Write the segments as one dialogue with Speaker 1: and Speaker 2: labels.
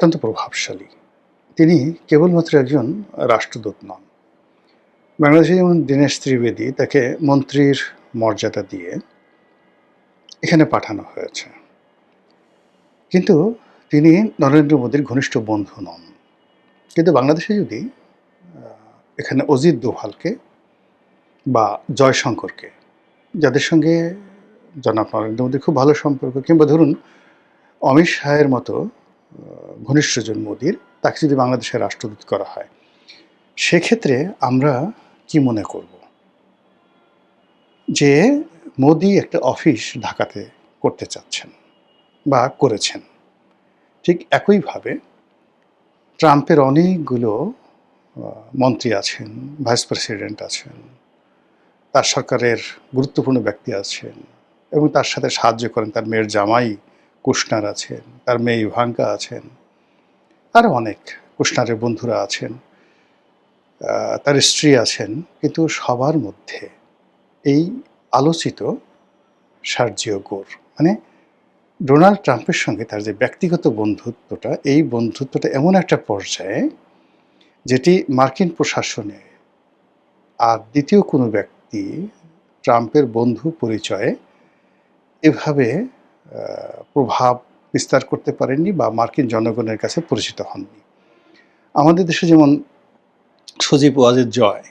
Speaker 1: অত্যন্ত প্রভাবশালী। তিনি কেবলমাত্র একজন রাষ্ট্রদূত নন। বাংলাদেশে যেমন দীনেশ ত্রিবেদী তাকে মন্ত্রীর মর্যাদা দিয়ে এখানে পাঠানো হয়েছে। কিন্তু তিনি নরেন্দ্র মোদীর ঘনিষ্ঠ বন্ধু নন। কিন্তু বাংলাদেশে যদি এখানে অজিত দোভালকে বা জয়শঙ্করকে, যাদের সঙ্গে জনাব নরেন্দ্র মোদীর খুব ভালো সম্পর্ক, কিংবা ধরুন অমিত শাহের মতো ঘনিষ্ঠজন মোদীর, তাকে যদি বাংলাদেশের রাষ্ট্রদূত করা হয়, সেক্ষেত্রে আমরা কি মনে করব? যে মোদী একটা অফিস ঢাকাতে করতে চাচ্ছেন বা করেছেন। ঠিক একইভাবে ট্রাম্পের অনেকগুলো মন্ত্রী আছেন, ভাইস প্রেসিডেন্ট আছেন, তার সরকারের গুরুত্বপূর্ণ ব্যক্তি আছেন এবং তার সাথে সাহায্য করেন। তার মেয়ের জামাই কুশনার আছেন, তার মেয়ে ইভাঙ্কা আছেন, আরও অনেক কুশনারের বন্ধুরা আছেন, তার স্ত্রী আছেন। কিন্তু সবার মধ্যে এই আলোচিত সার্জিও গোর, মানে ডোনাল্ড ট্রাম্পের সঙ্গে তার যে ব্যক্তিগত বন্ধুত্বটা, এই বন্ধুত্বটা এমন একটা পর্যায়ে যেটি মার্কিন প্রশাসনে আর দ্বিতীয় কোনো ব্যক্তি ট্রাম্পের বন্ধু পরিচয়ে এভাবে প্রভাব বিস্তার করতে পারেননি বা মার্কিন জনগণের কাছে পরিচিত হননি। আমাদের দেশে যেমন সজীব ওয়াজেদ জয়,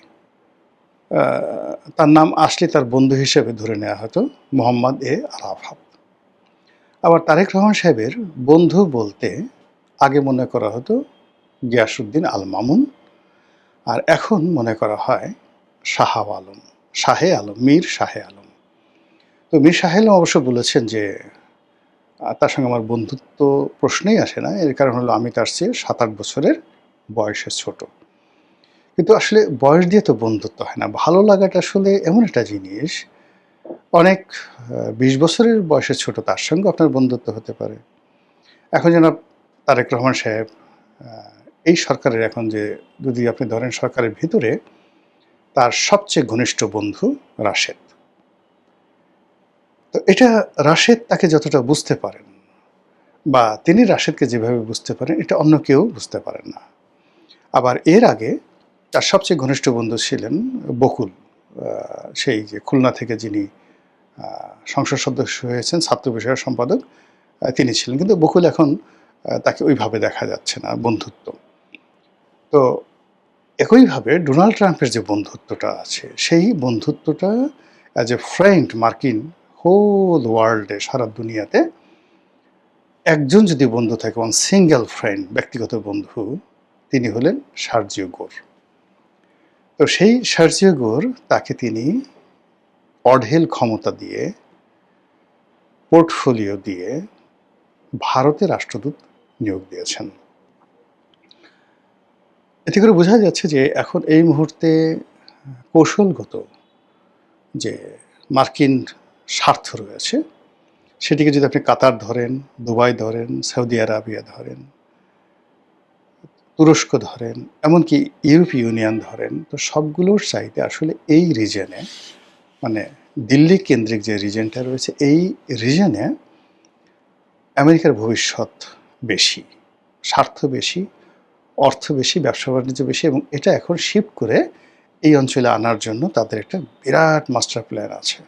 Speaker 1: তার নাম আসলে তার বন্ধু হিসেবে ধরে নেওয়া হতো মোহাম্মদ এ আরাফাত। আবার তারেক রহমান সাহেবের বন্ধু বলতে আগে মনে করা হতো গিয়াসউদ্দিন আল মামুন, আর এখন মনে করা হয় শাহে আলম, মীর শাহে আলম। তো মীর শাহে আলম অবশ্য বলেছেন যে তার সঙ্গে আমার বন্ধুত্ব প্রশ্নেই আসে না, এর কারণ হলো আমি তার চেয়ে 7-8 বছরের বয়সে ছোট। কিন্তু আসলে বয়স দিয়ে তো বন্ধুত্ব হয় না। ভালো লাগাটা আসলে এমন একটা জিনিস, অনেক 20 বছরের বয়সে ছোট তার সঙ্গে আপনার বন্ধুত্ব হতে পারে। এখন জনাব তারেক রহমান সাহেব এই সরকারের, এখন যে যদি আপনি ধরেন সরকারের ভিতরে তার সবচেয়ে ঘনিষ্ঠ বন্ধু রাশেদ। তো এটা রাশেদ তাকে যতটা বুঝতে পারেন বা তিনি রাশেদকে যেভাবে বুঝতে পারেন, এটা অন্য কেউ বুঝতে পারেন না। আবার এর আগে তার সবচেয়ে ঘনিষ্ঠ বন্ধু ছিলেন বকুল, সেই যে খুলনা থেকে যিনি সংসদ সদস্য হয়েছেন, ছাত্র বিষয়ক সম্পাদক তিনি ছিলেন। কিন্তু বকুল এখন তাকে ওইভাবে দেখা যাচ্ছে না বন্ধুত্ব। তো একইভাবে ডোনাল্ড ট্রাম্পের যে বন্ধুত্বটা আছে, সেই বন্ধুত্বটা অ্যাজ এ ফ্রেন্ড মার্কিন হোল ওয়ার্ল্ডে, সারা দুনিয়াতে একজন যদি বন্ধু থাকে, ওয়ান সিঙ্গেল ফ্রেন্ড, ব্যক্তিগত বন্ধু, তিনি হলেন সার্জিও গোর। তো সেই সার্জিও গোর, তাকে তিনি অঢেল ক্ষমতা দিয়ে, পোর্টফোলিও দিয়ে ভারতের রাষ্ট্রদূত নিয়োগ দিয়েছেন। এতে করে বোঝা যাচ্ছে যে এখন এই মুহূর্তে কৌশলগত যে মার্কিন স্বার্থ রয়েছে, সেটিকে যদি আপনি কাতার ধরেন, দুবাই ধরেন, সৌদি আরবিয়া ধরেন, তুরস্ক ধরেন, এমনকি ইউরোপীয় ইউনিয়ন ধরেন, তো সবগুলোর চাইতে আসলে এই রিজনে, মানে দিল্লি কেন্দ্রিক যে রিজনটা রয়েছে, এই রিজনে আমেরিকার ভবিষ্যৎ বেশি, স্বার্থ বেশি, অর্থ বেশি, ব্যবসা বাণিজ্য বেশি, এবং এটা এখন শিফট করে এই অঞ্চলে আনার জন্য তাদের একটা বিরাট মাস্টার প্ল্যান আছে।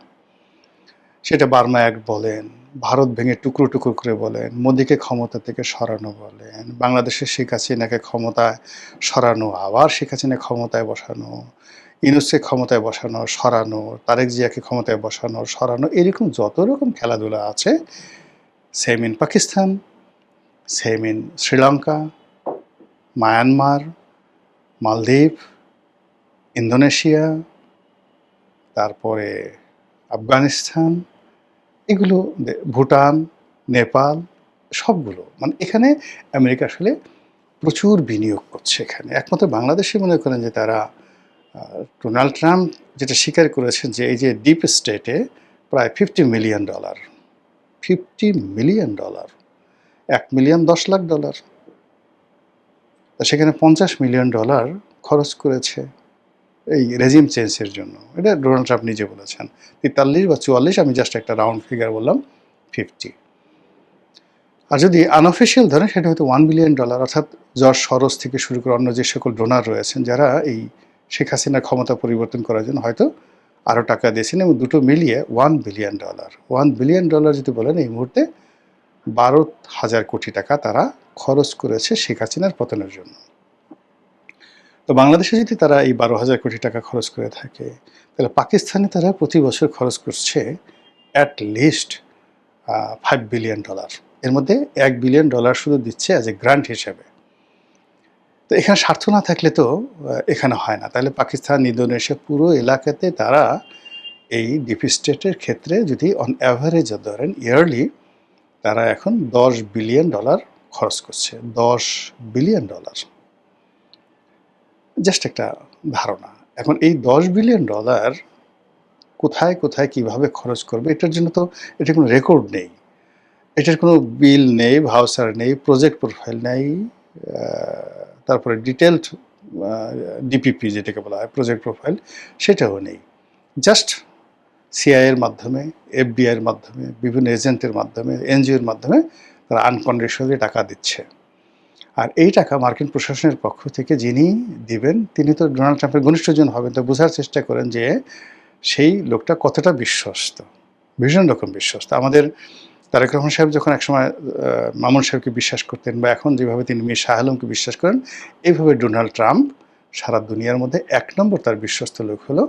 Speaker 1: সেটা বার্মা অ্যাক্ট বলেন, ভারত ভেঙে টুকরো টুকরো করে বলেন, মোদিকে ক্ষমতা থেকে সরানো বলেন, বাংলাদেশের শেখ হাসিনাকে ক্ষমতায় সরানো, আবার শেখ হাসিনা ক্ষমতায় বসানো, ইউনূসকে ক্ষমতায় বসানো, সরানো, তারেক জিয়াকে ক্ষমতায় বসানো, সরানো, এরকম যত রকম খেলাধুলা আছে, same in Pakistan, same in Sri Lanka, Myanmar, মালদ্বীপ, ইন্দোনেশিয়া, তারপরে আফগানিস্তান, এগুলো, ভুটান, নেপাল, সবগুলো, মানে এখানে আমেরিকা আসলে প্রচুর বিনিয়োগ করছে এখানে। একমাত্র বাংলাদেশে মনে করেন যে তারা, ডোনাল্ড ট্রাম্প যেটা স্বীকার করেছেন যে এই যে ডিপ স্টেটে প্রায় $50 মিলিয়ন, $50 মিলিয়ন, $1,010,00,000, তা সেখানে $50 মিলিয়ন খরচ করেছে এই রেজিম চেঞ্জের জন্য। এটা ডোনাল্ড ট্রাম্প নিজে বলেছেন। 43 বা 44, আমি জাস্ট একটা রাউন্ড ফিগার বললাম, 50। আর যদি আনঅফিসিয়াল ধরেন সেটা হয়তো $1 বিলিয়ন, অর্থাৎ জর্জ সরোজ থেকে শুরু করে অন্য যে সকল ডোনার রয়েছেন যারা এই শেখ হাসিনার ক্ষমতা পরিবর্তন করার জন্য হয়তো আরও টাকা দিয়েছেন, এবং দুটো মিলিয়ে $1 বিলিয়ন। $1 বিলিয়ন যদি বলেন, এই মুহূর্তে 12,000 কোটি টাকা তারা খরচ করেছে শেখ হাসিনার পতনের জন্য। তো বাংলাদেশে যদি তারা এই 12,000 কোটি টাকা খরচ করে থাকে, তাহলে পাকিস্তানে তারা প্রতি বছর খরচ করছে অ্যাট লিস্ট $5 বিলিয়ন। এর মধ্যে $1 বিলিয়ন শুধু দিচ্ছে অ্যাজ এ গ্রান্ট হিসেবে। তো এখানে স্বার্থ না থাকলে তো এখানে হয় না। তাহলে পাকিস্তান, ইন্দোনেশিয়া পুরো এলাকাতে তারা এই ডিপ স্টেটের ক্ষেত্রে যদি অন অ্যাভারেজ ধরেন ইয়ারলি, তারা এখন $10 বিলিয়ন খরচ করছে। $10 বিলিয়ন, জাস্ট একটা ধারণা। এখন এই $10 বিলিয়ন কোথায় কোথায় কিভাবে খরচ করবে, এটার জন্য তো এটা কোনো রেকর্ড নেই, এটার কোনো বিল নেই, ভাউচার নেই, প্রজেক্ট প্রোফাইল নেই, তারপরে ডিটেলড ডিপিপি যেটাকে বলা হয় প্রজেক্ট প্রোফাইল, সেটাও নেই। জাস্ট সিআইএর মাধ্যমে, এফবিআইয়ের মাধ্যমে, বিভিন্ন এজেন্টের মাধ্যমে, এনজিওর মাধ্যমে তারা আনকন্ডিশনালি টাকা দিচ্ছে। আর এই টাকা মার্কিন প্রশাসনের পক্ষ থেকে যিনি দিবেন তিনি তো ডোনাল্ড ট্রাম্পের ঘনিষ্ঠজন হবেন। তো বোঝার চেষ্টা করেন যে সেই লোকটা কতটা বিশ্বস্ত, ভীষণ রকম বিশ্বস্ত। আমাদের তারেক রহমান সাহেব যখন একসময় মামুন সাহেবকে বিশ্বাস করতেন, বা এখন যেভাবে তিনি মীর শাহ আলমকে বিশ্বাস করেন, এইভাবে ডোনাল্ড ট্রাম্প সারা দুনিয়ার মধ্যে 1 নম্বর তার বিশ্বস্ত লোক হলো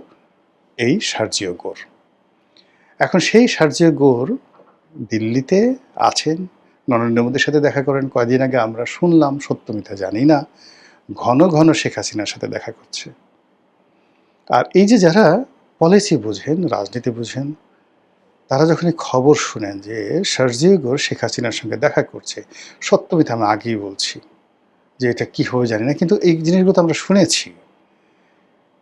Speaker 1: এই সার্জিও গোর। এখন সেই সার্জিও গোর দিল্লিতে আছেন, নরেন্দ্র মোদীর সাথে দেখা করেন। কয়দিন আগে আমরা শুনলাম, সত্য মিথ্যা জানি না, ঘন ঘন শেখ হাসিনার সাথে দেখা করছে। আর এই যে যারা পলিসি বুঝেন, রাজনীতি বুঝেন, তারা যখন এই খবর শুনেন যে সার্জিও গোর শেখ হাসিনার সঙ্গে দেখা করছে, সত্য মিথ্যা আমি আগেই বলছি যে এটা কী হবে জানি না, কিন্তু এই জিনিসগুলো তো আমরা শুনেছি।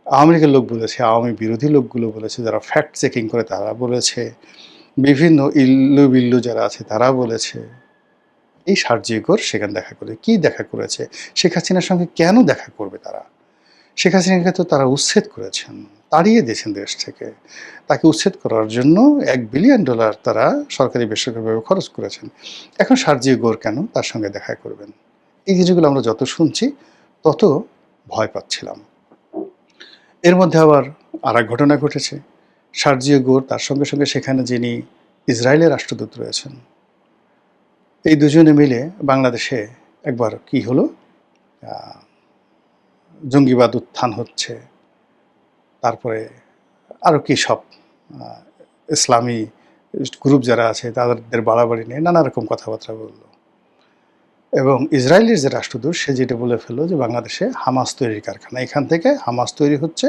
Speaker 1: আওয়ামী লীগের লোক বলেছে, আওয়ামী বিরোধী লোকগুলো বলেছে, যারা ফ্যাক্ট চেকিং করে তারা বলেছে, বিভিন্ন ইল্লু বিল্লু যারা আছে তারা বলেছে। এই সার্জিও গোর সেখানে দেখা করে, কি দেখা করেছে, শেখ হাসিনার সঙ্গে কেন দেখা করবে তারা? শেখ হাসিনাকে তো তারা উচ্ছেদ করেছেন, তাড়িয়ে দিয়েছেন দেশ থেকে। তাকে উচ্ছেদ করার জন্য $1 বিলিয়ন তারা সরকারি বেসরকারিভাবে খরচ করেছেন। এখন সার্জিও গোর কেন তার সঙ্গে দেখা করবেন? এই জিনিসগুলো আমরা যত শুনছি তত ভয় পাচ্ছিলাম। এর মধ্যে আবার আর এক ঘটনা ঘটেছে। সার্জিও গোর তার সঙ্গে সঙ্গে সেখানে যিনি ইসরায়েলের রাষ্ট্রদূত রয়েছেন, এই দুজনে মিলে বাংলাদেশে একবার কি হলো, জঙ্গিবাদ উত্থান হচ্ছে, তারপরে আরও কী সব ইসলামী গ্রুপ যারা আছে তাদের বাড়াবাড়ি নিয়ে নানা রকম কথাবার্তা বললো। এবং ইসরায়েলের যে রাষ্ট্রদূত সে যেটা বলে ফেললো যে বাংলাদেশে হামাস তৈরির কারখানা, এখান থেকে হামাস তৈরি হচ্ছে,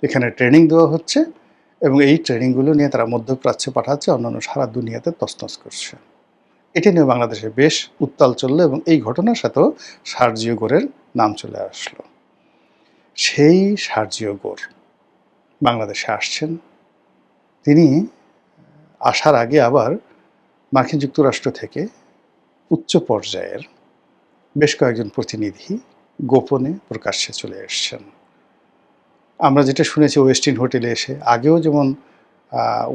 Speaker 1: এখানে ট্রেনিং দেওয়া হচ্ছে, এবং এই ট্রেনিংগুলো নিয়ে তারা মধ্যপ্রাচ্যে পাঠাচ্ছে, অন্যান্য সারা দুনিয়াতে তছনছ করছে। এটা নিয়ে বাংলাদেশে বেশ উত্তাল চললো, এবং এই ঘটনার সাথেও সার্জিও গোরের নাম চলে আসলো। সেই সার্জিও গোর বাংলাদেশে আসছেন। তিনি আসার আগে আবার মার্কিন যুক্তরাষ্ট্র থেকে উচ্চ পর্যায়ের বেশ কয়েকজন প্রতিনিধি গোপনে প্রকাশ্যে চলে এসছেন। আমরা যেটা শুনেছি ওয়েস্টিন হোটেলে এসে, আগেও যেমন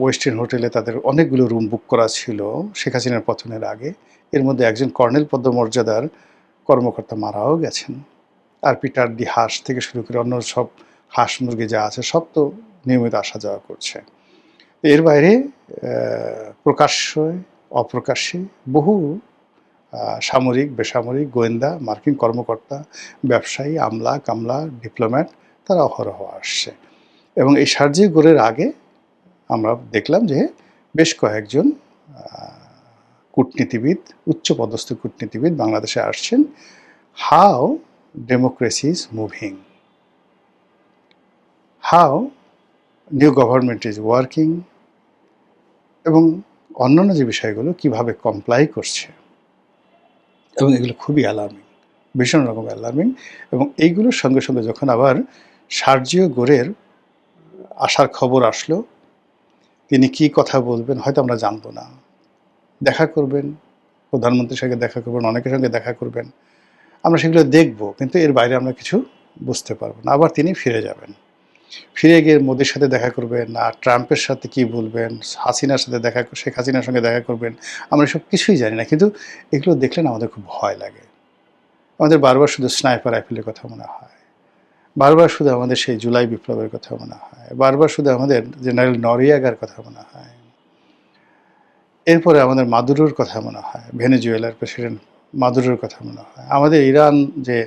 Speaker 1: ওয়েস্টিন হোটেলে তাদের অনেকগুলো রুম বুক করা ছিল শেখ হাসিনার পতনের আগে, এর মধ্যে একজন কর্নেল পদমর্যাদার কর্মকর্তা মারাও গেছেন। আর পিটার ডি হাঁস থেকে শুরু করে অন্য সব হাঁস মুরগি যা আছে সব তো নিয়মিত আসা যাওয়া করছে। এর বাইরে প্রকাশ্যে অপ্রকাশ্যে বহু সামরিক, বেসামরিক, গোয়েন্দা, মার্কিন কর্মকর্তা, ব্যবসায়ী, আমলা কামলা, ডিপ্লোম্যাট তারা অহরহ আসছে। এবং এই সার্জিও গোরের আগে আমরা দেখলাম যে বেশ কয়েকজন কূটনীতিবিদ, উচ্চপদস্থ কূটনীতিবিদ বাংলাদেশে আসছেন। How democracy is moving, how new government is working, এবং অন্যান্য যে বিষয়গুলো কিভাবে কমপ্লাই করছে, এবং এগুলো খুবই অ্যালার্মিং, ভীষণ রকম অ্যালার্মিং। এবং এইগুলোর সঙ্গে সঙ্গে যখন আবার সার্জিও গোরের আসার খবর আসলো, তিনি কি কথা বলবেন হয়তো আমরা জানবো না, দেখা করবেন, প্রধানমন্ত্রীর সঙ্গে দেখা করবেন, অনেকের সঙ্গে দেখা করবেন, আমরা সেগুলো দেখব, কিন্তু এর বাইরে আমরা কিছু বুঝতে পারবো না। আবার তিনি ফিরে যাবেন। ফিরে গিয়ে মোদির সাথে দেখা করবেন, আর ট্রাম্পের সাথে কি বলবেন, হাসিনার সাথে শেখ হাসিনার সঙ্গে দেখা করবেন, আমরা সব কিছুই জানি না। কিন্তু এগুলো দেখলে না আমাদের খুব ভয় লাগে। আমাদের বারবার শুধু স্নাইপার রাইফেলের কথা মনে হয়, বারবার শুধু আমাদের সেই জুলাই বিপ্লবের কথা মনে হয়, বারবার শুধু আমাদের জেনারেল নরিয়াগার কথা মনে হয়, এরপরে আমাদের মাদুরোর কথা মনে হয়, ভেনেজুয়েলার প্রেসিডেন্ট মাদুরোর কথা মনে হয়, আমাদের ইরান যে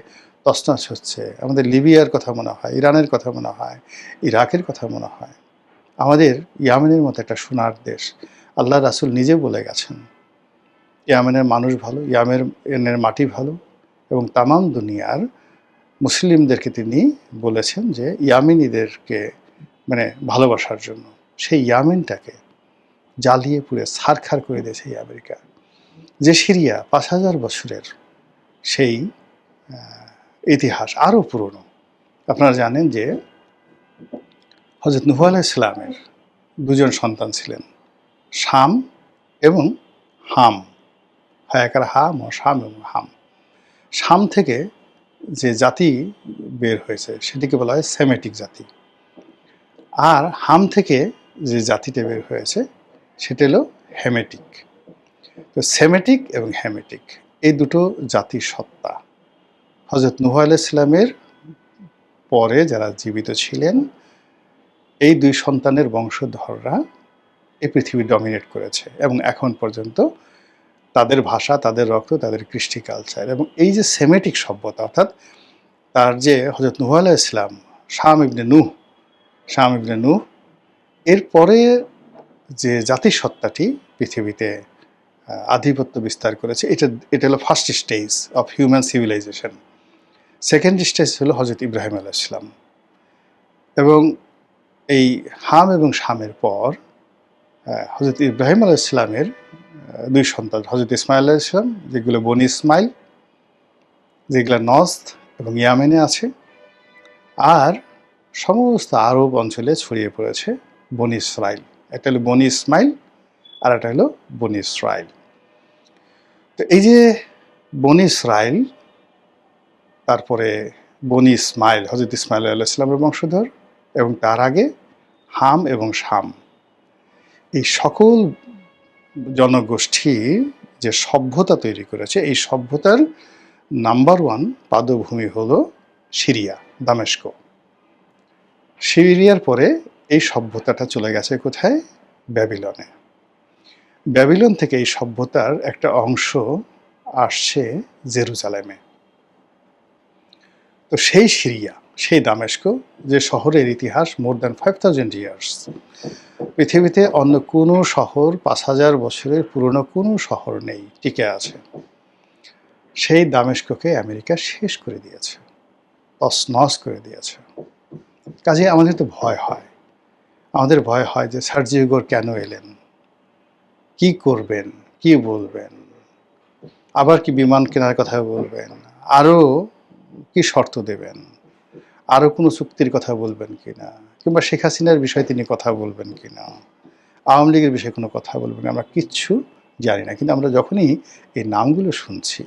Speaker 1: তছনছ হচ্ছে, আমাদের লিবিয়ার কথা মনে হয়, ইরানের কথা মনে হয়, ইরাকের কথা মনে হয়, আমাদের ইয়ামেনের মতো একটা সোনার দেশ। আল্লাহ রাসূল নিজে বলে গেছেন, ইয়ামেনের মানুষ ভালো, ইয়ামেনের মাটি ভালো, এবং তামাম দুনিয়ার মুসলিমদেরকে তিনি বলেছেন যে ইয়ামেনিদেরকে মানে ভালোবাসার জন্য। সেই ইয়ামেনটাকে জ্বালিয়ে পুড়ে ছারখার করে দিয়েছে এই আমেরিকা। যে সিরিয়া ৫,০০০ বছরের সেই ইতিহাস আরও পুরনো। আপনারা জানেন যে হযরত নূহ আলাইহিস সালামের দুজন সন্তান ছিলেন, শাম এবং হাম। হায়াকার হাম ও শাম এবং হাম। শাম থেকে যে জাতি বের হয়েছে সেটিকে বলা হয় সেমেটিক জাতি, আর হাম থেকে যে জাতিটা বের হয়েছে সেটা হলো হেমেটিক। তো সেমেটিক এবং হেমেটিক এই দুটো জাতির সত্তা। হযরত নূহ আলাইহিস সালামের পরে যারা জীবিত ছিলেন এই দুই সন্তানের বংশধররা এই পৃথিবী ডমিনেট করেছে, এবং এখন পর্যন্ত তাদের ভাষা, তাদের রক্ত, তাদের কৃষ্টি কালচার, এবং এই যে সেমেটিক সভ্যতা, অর্থাৎ তার যে হযরত নূহ আলাইহিস সালাম, শাম ইবনে নূহ, এরপরে যে জাতিসত্তাটি পৃথিবীতে আধিপত্য বিস্তার করেছে, এটা হলো first stage of human civilisation. Second stage হলো হযরত ইব্রাহিম আলাইহিস সালাম, এবং এই হাম এবং শামের পর হযরত ইব্রাহিম আলাইহিস সালামের দুই সন্তান হযরত ইসমাইল আলাইহিস সালাম, যেগুলো বনি ইসমাইল, যেগুলো নজদ এবং ইয়ামেনে আছে, আর সমস্ত আরব অঞ্চলে ছড়িয়ে পড়েছে বনি ইসরাইল। একটা হলো বনি ইসমাইল আর একটা হলো বনি ইসরাইল। তো এই যে বনি ইসরাইল, তারপরে বনি ইসমাইল, হযরত ইসমাইল আলাইহিস সালামের বংশধর, এবং তার আগে হাম এবং শাম, এই সকল জনগোষ্ঠী যে সভ্যতা তৈরি করেছে, এই সভ্যতার নাম্বার ওয়ান পাদভূমি হলো সিরিয়া, দামেস্ক। সিরিয়ার পরে এই সভ্যতাটা চলে গেছে কোথায়? ব্যাবিলনে। ব্যাবিলন থেকে এই সভ্যতার একটা অংশ আসছে জেরুজালেমে। তো সেই সিরিয়া, সেই দামেস্ক, যে শহরের ইতিহাস মোর দ্যান 5,000 ইয়ার্স, পৃথিবীতে অন্য কোনো শহর 5,000 বছরের পুরনো কোনো শহর নেই টিকে আছে। সেই দামেস্ককে আমেরিকা শেষ করে দিয়েছে, তছনছ করে দিয়েছে। কাজে আমাদের তো ভয় হয়, আমাদের ভয় হয় যে সার্জি হুগো কেন এলেন, কি করবেন, কি বলবেন, আবার কি বিমান কেনার কথা বলবেন, আরও কি শর্ত দেবেন, আরও কোনো চুক্তির কথা বলবেন কিনা, কিংবা শেখ হাসিনার বিষয়ে তিনি কথা বলবেন কিনা, আওয়ামী লীগের বিষয়ে কোনো কথা বলবেন, আমরা কিচ্ছু জানি না। কিন্তু আমরা যখনই এই নামগুলো শুনছি,